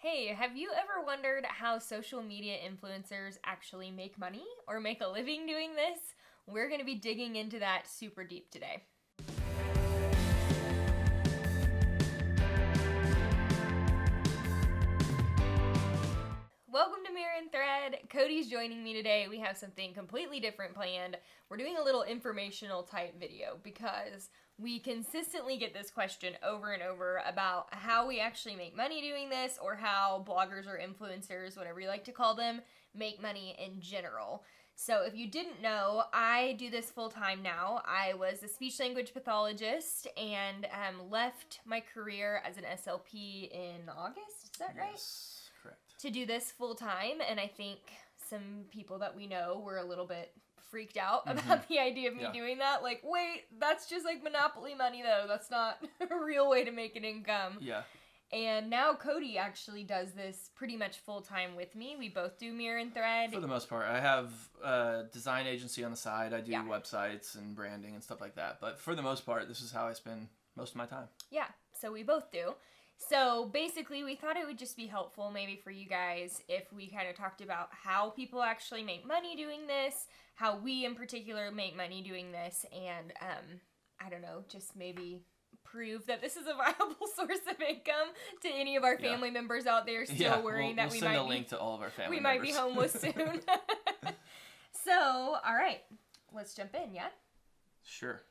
Hey, have you ever wondered how social media influencers actually make money or make a living doing this? We're going to be digging into that super deep today. Welcome to Mirror and Thread. Cody's joining me today. We have something completely different planned. We're doing a little informational type video because we consistently get this question over and over about how we actually make money doing this, or how bloggers or influencers, whatever you like to call them, make money in general. So if you didn't know, I do this full time now. I was a speech language pathologist and left my career as an SLP in August. Is that right? Yes, correct. To do this full time, and I think some people that we know were a little bit freaked out about the idea of me doing that. Like, wait, that's just like Monopoly money though. That's not a real way to make an income. Yeah. And now Cody actually does this pretty much full time with me. We both do Mirror and Thread. For the most part, I have a design agency on the side. I do websites and branding and stuff like that. But for the most part, this is how I spend most of my time. Yeah, so we both do. So basically, we thought it would just be helpful maybe for you guys if we kind of talked about how people actually make money doing this, how we in particular make money doing this, and I don't know, just maybe prove that this is a viable source of income to any of our family members out there still worrying that we'll we send might a link to all of our family we members. might be homeless soon. So, all right, let's jump in, yeah? Sure.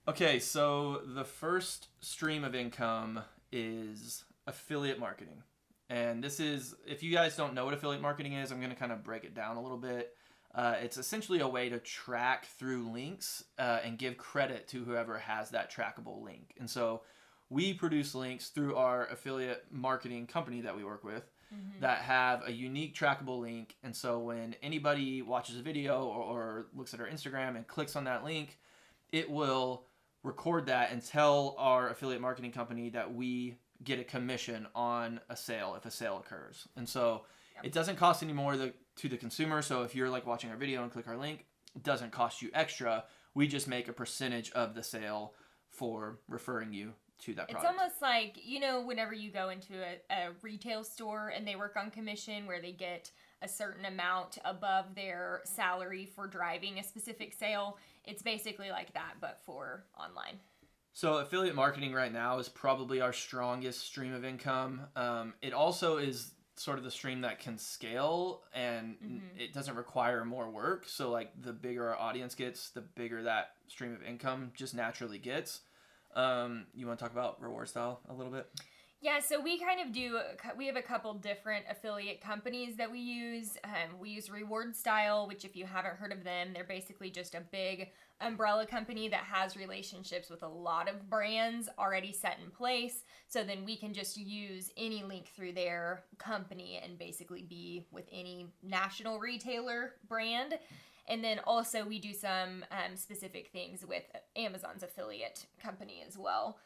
Okay, so the first stream of income is affiliate marketing. And this is, if you guys don't know what affiliate marketing is, I'm going to kind of break it down a little bit. It's essentially a way to track through links and give credit to whoever has that trackable link. And so we produce links through our affiliate marketing company that we work with that have a unique trackable link. And so when anybody watches a video or looks at our Instagram and clicks on that link, it will record that and tell our affiliate marketing company that we get a commission on a sale if a sale occurs. And so it doesn't cost any more to the consumer. So if you're like watching our video and click our link, it doesn't cost you extra. We just make a percentage of the sale for referring you to that product. It's almost like, you know, whenever you go into a retail store and they work on commission where they get a certain amount above their salary for driving a specific sale. It's basically like that, but for online. So affiliate marketing right now is probably our strongest stream of income. It also is sort of the stream that can scale, and it doesn't require more work. So like the bigger our audience gets, the bigger that stream of income just naturally gets. You want to talk about Reward Style a little bit? Yeah, so we kind of do, we have a couple different affiliate companies that we use. We use Reward Style, which if you haven't heard of them, they're basically just a big umbrella company that has relationships with a lot of brands already set in place. So then we can just use any link through their company and basically be with any national retailer brand. And then also we do some specific things with Amazon's affiliate company as well.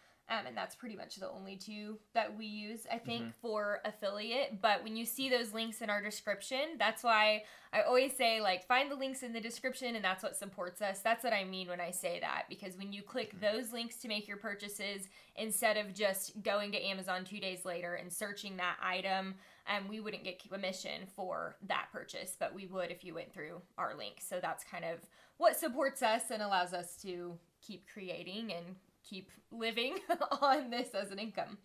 And that's pretty much the only two that we use, I think, for affiliate. But when you see those links in our description, that's why I always say, like, find the links in the description, and that's what supports us. That's what I mean when I say that. Because when you click those links to make your purchases, instead of just going to Amazon 2 days later and searching that item, we wouldn't get commission for that purchase. But we would if you went through our link. So that's kind of what supports us and allows us to keep creating and keep living on this as an income.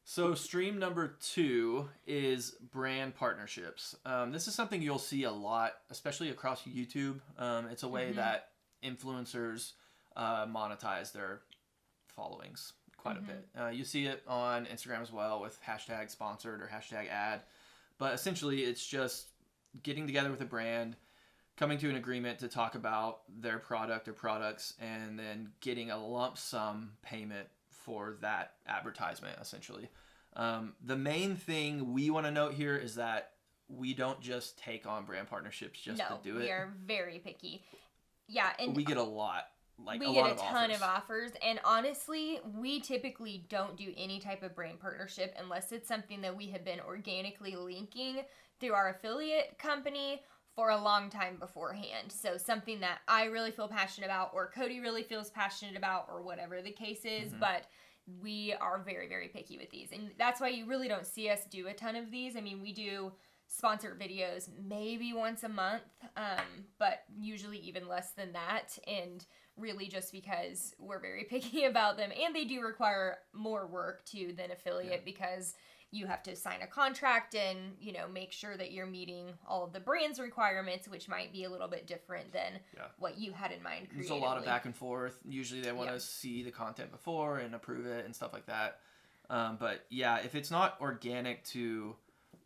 So stream number 2 is brand partnerships. This is something you'll see a lot, especially across YouTube. It's a way that influencers monetize their followings quite a bit. You see it on Instagram as well with hashtag sponsored or hashtag ad. But essentially it's just getting together with a brand, coming to an agreement to talk about their product or products, and then getting a lump sum payment for that advertisement, essentially. The main thing we want to note here is that we don't just take on brand partnerships just to do it. No, we are very picky. Yeah, and we get a lot. We get a ton of offers, and honestly, we typically don't do any type of brand partnership unless it's something that we have been organically linking through our affiliate company for a long time beforehand. So something that I really feel passionate about, or Cody really feels passionate about, or whatever the case is. But we are very, very picky with these. And that's why you really don't see us do a ton of these. I mean, we do sponsored videos maybe once a month, but usually even less than that. And really just because we're very picky about them, and they do require more work too than affiliate, because you have to sign a contract and, you know, make sure that you're meeting all of the brand's requirements, which might be a little bit different than what you had in mind creatively. There's a lot of back and forth. Usually they want to see the content before and approve it and stuff like that. But yeah, if it's not organic to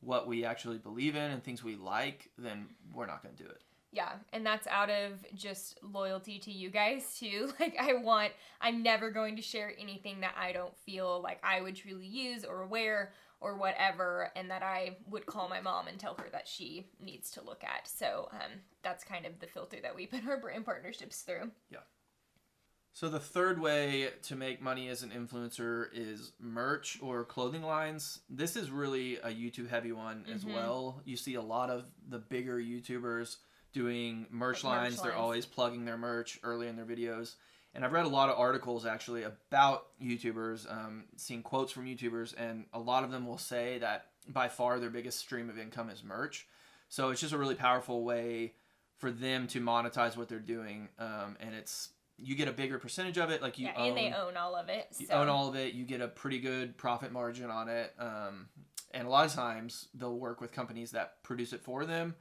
what we actually believe in and things we like, then we're not going to do it. Yeah, and that's out of just loyalty to you guys too. Like, I'm never going to share anything that I don't feel like I would truly use or wear or whatever, and that I would call my mom and tell her that she needs to look at. So that's kind of the filter that we put our brand partnerships through. Yeah. So the third way to make money as an influencer is merch or clothing lines. This is really a YouTube heavy one as well. You see a lot of the bigger YouTubers doing merch lines. They're always plugging their merch early in their videos. And I've read a lot of articles actually about YouTubers, seeing quotes from YouTubers, and a lot of them will say that by far their biggest stream of income is merch. So it's just a really powerful way for them to monetize what they're doing. And you get a bigger percentage of it. Like and they own all of it. You own all of it. You get a pretty good profit margin on it. And a lot of times they'll work with companies that produce it for them.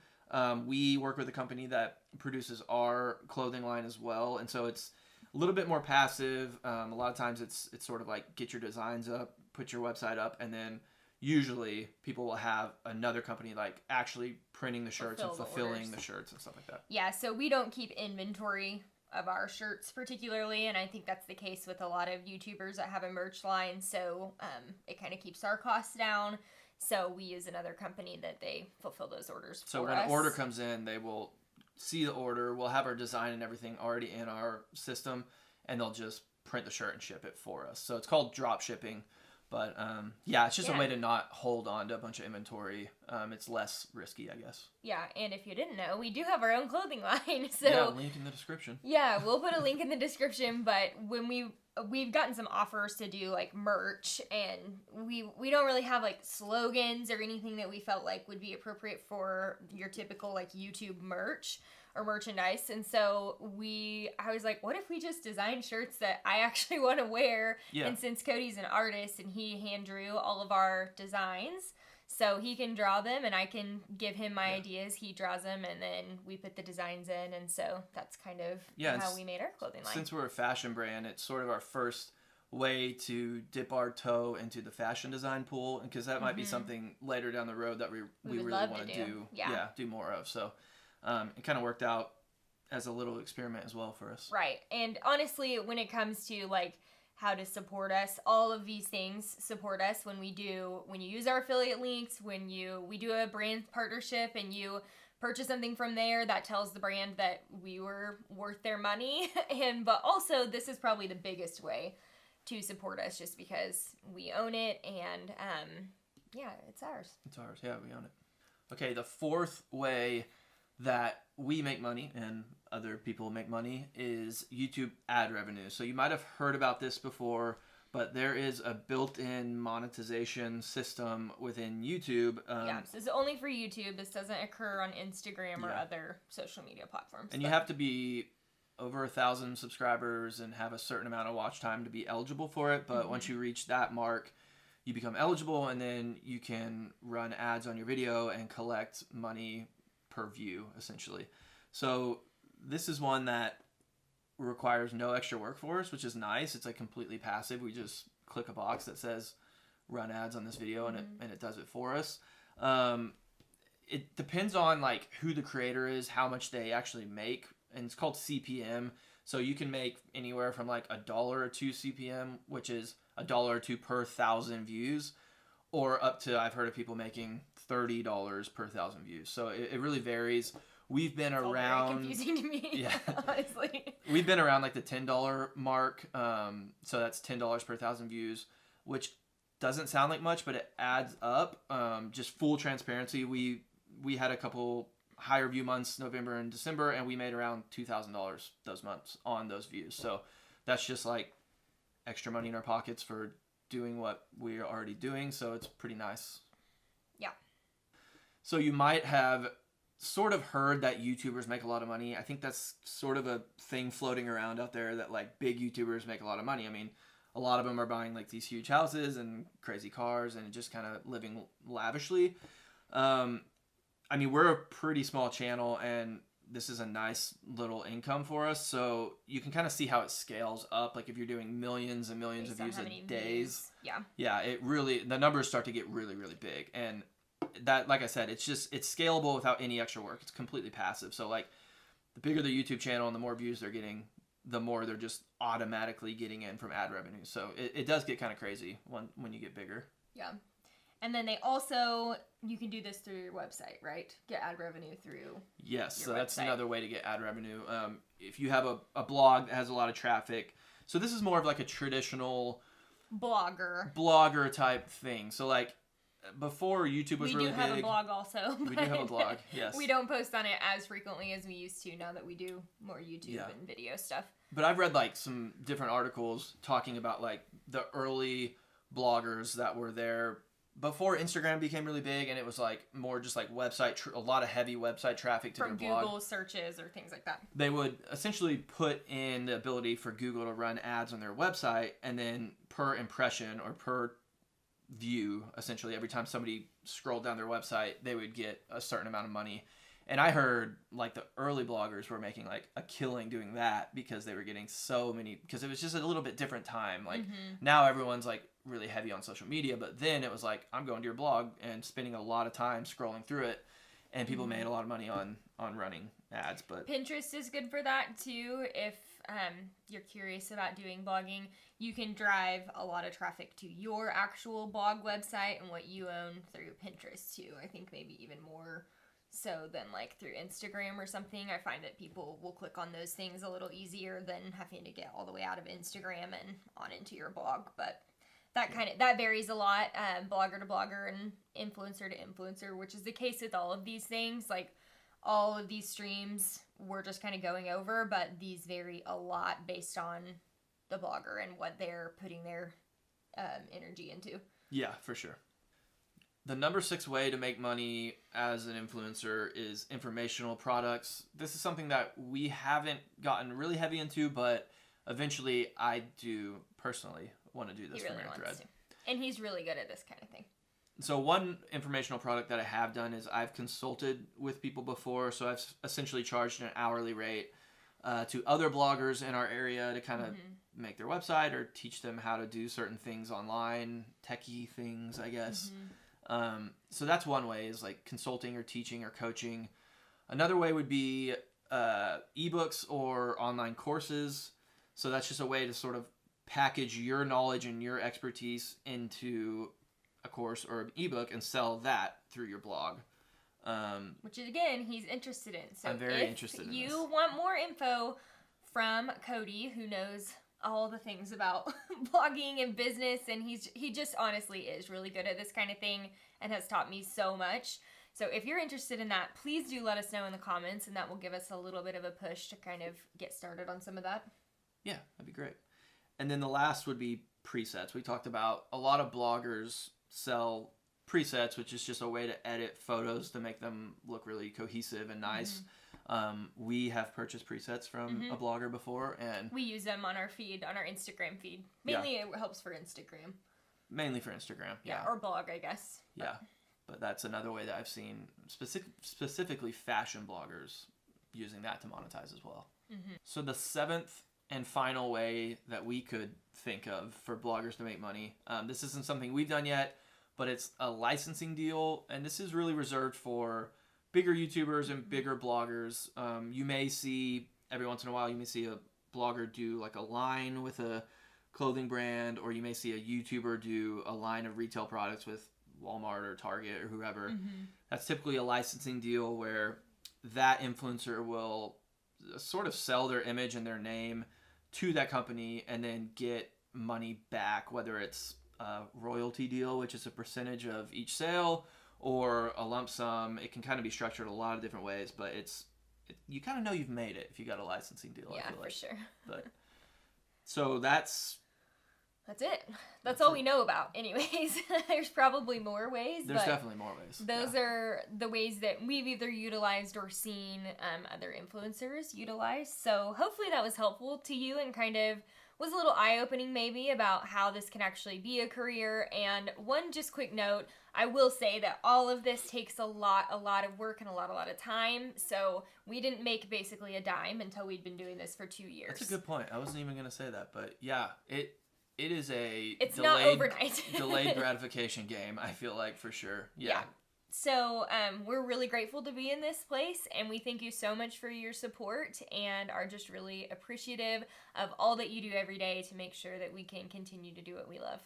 We work with a company that produces our clothing line as well. And so it's a little bit more passive. A lot of times it's sort of like get your designs up, put your website up, and then usually people will have another company like actually printing the shirts and fulfilling the shirts and stuff like that. Yeah, so we don't keep inventory of our shirts particularly, and I think that's the case with a lot of YouTubers that have a merch line. So it kind of keeps our costs down. So we use another company that they fulfill those orders for us. So when an order comes in, they will see the order. We'll have our design and everything already in our system, and they'll just print the shirt and ship it for us. So it's called drop shipping. But it's just a way to not hold on to a bunch of inventory. It's less risky, I guess. Yeah, and if you didn't know, we do have our own clothing line. So yeah, link in the description. Yeah, we'll put a link in the description. But when we've gotten some offers to do like merch, and we don't really have like slogans or anything that we felt like would be appropriate for your typical like YouTube merch or merchandise. And so I was like, what if we just design shirts that I actually want to wear? Yeah. And since Cody's an artist and he hand drew all of our designs, so he can draw them and I can give him my ideas, he draws them, and then we put the designs in. And so that's kind of how we made our clothing line. Since we're a fashion brand, it's sort of our first way to dip our toe into the fashion design pool, because that might be something later down the road that we really want to do more of. So it kind of worked out as a little experiment as well for us. Right. And honestly, when it comes to like how to support us, all of these things support us when you use our affiliate links, when we do a brand partnership and you purchase something from there, that tells the brand that we were worth their money. But also this is probably the biggest way to support us, just because we own it, and it's ours. It's ours. Yeah, we own it. Okay, the fourth way that we make money and other people make money is YouTube ad revenue. So you might have heard about this before, but there is a built-in monetization system within YouTube. So this is only for YouTube. This doesn't occur on Instagram or other social media platforms. And you have to be over 1,000 subscribers and have a certain amount of watch time to be eligible for it. But once you reach that mark, you become eligible, and then you can run ads on your video and collect money per view, essentially. So this is one that requires no extra work for us, which is nice. It's like completely passive. We just click a box that says run ads on this video, and it does it for us. It depends on like who the creator is, how much they actually make, and it's called CPM. So you can make anywhere from like $1 or $2 CPM, which is $1 or $2 per 1,000 views, or up to, I've heard of people making $30 per 1,000 views. So it really varies. We've been around. Very confusing to me. Honestly. We've been around like the $10 mark. So that's $10 per 1,000 views, which doesn't sound like much, but it adds up. Just full transparency. We had a couple higher view months, November and December, and we made around $2,000 those months on those views. So that's just like extra money in our pockets for doing what we're already doing, so it's pretty nice. Yeah. So you might have sort of heard that YouTubers make a lot of money. I think that's sort of a thing floating around out there that like big YouTubers make a lot of money. I mean, a lot of them are buying like these huge houses and crazy cars and just kind of living lavishly. I mean, we're a pretty small channel and this is a nice little income for us. So you can kind of see how it scales up. Like if you're doing millions and millions of views a days. Yeah. Yeah, it really, the numbers start to get really, really big. And that, like I said, it's scalable without any extra work. It's completely passive. So like the bigger the YouTube channel and the more views they're getting, the more they're just automatically getting in from ad revenue. So it does get kind of crazy when you get bigger. Yeah. And then they also, you can do this through your website, right? Get ad revenue through Yes, so your that's website. another way to get ad revenue. If you have a blog that has a lot of traffic, so this is more of like a traditional blogger type thing. So like before YouTube was really big. We do have a blog also. We do have a blog, yes. We don't post on it as frequently as we used to now that we do more YouTube and video stuff. But I've read like some different articles talking about like the early bloggers that were there before Instagram became really big, and it was like more just like a lot of heavy website traffic to from their blog. Google searches or things like that. They would essentially put in the ability for Google to run ads on their website, and then per impression or per view, essentially every time somebody scrolled down their website, they would get a certain amount of money. And I heard like the early bloggers were making like a killing doing that because they were getting so many, because it was just a little bit different time. Like now everyone's like really heavy on social media, but then it was like, I'm going to your blog and spending a lot of time scrolling through it, and people made a lot of money on running ads. But Pinterest is good for that too. If you're curious about doing blogging, you can drive a lot of traffic to your actual blog website and what you own through Pinterest too. I think maybe even more so than like through Instagram or something. I find that people will click on those things a little easier than having to get all the way out of Instagram and on into your blog. But that varies a lot, blogger to blogger and influencer to influencer, which is the case with all of these things. Like all of these streams we're just kind of going over, but these vary a lot based on the blogger and what they're putting their energy into. Yeah, for sure. The number 6 way to make money as an influencer is informational products. This is something that we haven't gotten really heavy into, but eventually I do personally want to do this for Married Thread. And he's really good at this kind of thing. So one informational product that I have done is I've consulted with people before. So I've essentially charged an hourly rate to other bloggers in our area to kind of make their website or teach them how to do certain things online, techie things, I guess. So that's one way, is like consulting or teaching or coaching. Another way would be ebooks or online courses. So that's just a way to sort of package your knowledge and your expertise into a course or an ebook and sell that through your blog. Which is, again, he's interested in. So I'm very interested in this. If you want more info from Cody, who knows all the things about blogging and business, and he just honestly is really good at this kind of thing and has taught me so much. So if you're interested in that, please do let us know in the comments, and that will give us a little bit of a push to kind of get started on some of that. Yeah, that'd be great. And then the last would be presets. We talked about a lot of bloggers sell presets, which is just a way to edit photos to make them look really cohesive and nice. We have purchased presets from a blogger before, and we use them on our feed, on our Instagram feed. Mainly it helps for Instagram. Mainly for Instagram, yeah. Or blog, I guess. Yeah, but that's another way that I've seen specifically fashion bloggers using that to monetize as well. So the 7th and final way that we could think of for bloggers to make money, this isn't something we've done yet, but it's a licensing deal, and this is really reserved for bigger YouTubers and bigger bloggers. You may see, every once in a while, you may see a blogger do like a line with a clothing brand, or you may see a YouTuber do a line of retail products with Walmart or Target or whoever. That's typically a licensing deal where that influencer will sort of sell their image and their name to that company and then get money back, whether it's a royalty deal, which is a percentage of each sale, or a lump sum. It can kind of be structured a lot of different ways, but you kind of know you've made it if you got a licensing deal. Yeah, I feel like. for sure. But so that's That's it. That's all we know about. Anyways, there's probably more ways. There's definitely more ways. Those are the ways that we've either utilized or seen other influencers utilize. So hopefully that was helpful to you and kind of was a little eye-opening maybe about how this can actually be a career. And one just quick note, I will say that all of this takes a lot of work and a lot of time. So we didn't make basically a dime until we'd been doing this for 2 years. That's a good point. I wasn't even going to say that, but yeah, it is it's not overnight. delayed gratification game, I feel like, for sure. Yeah. So we're really grateful to be in this place, and we thank you so much for your support and are just really appreciative of all that you do every day to make sure that we can continue to do what we love.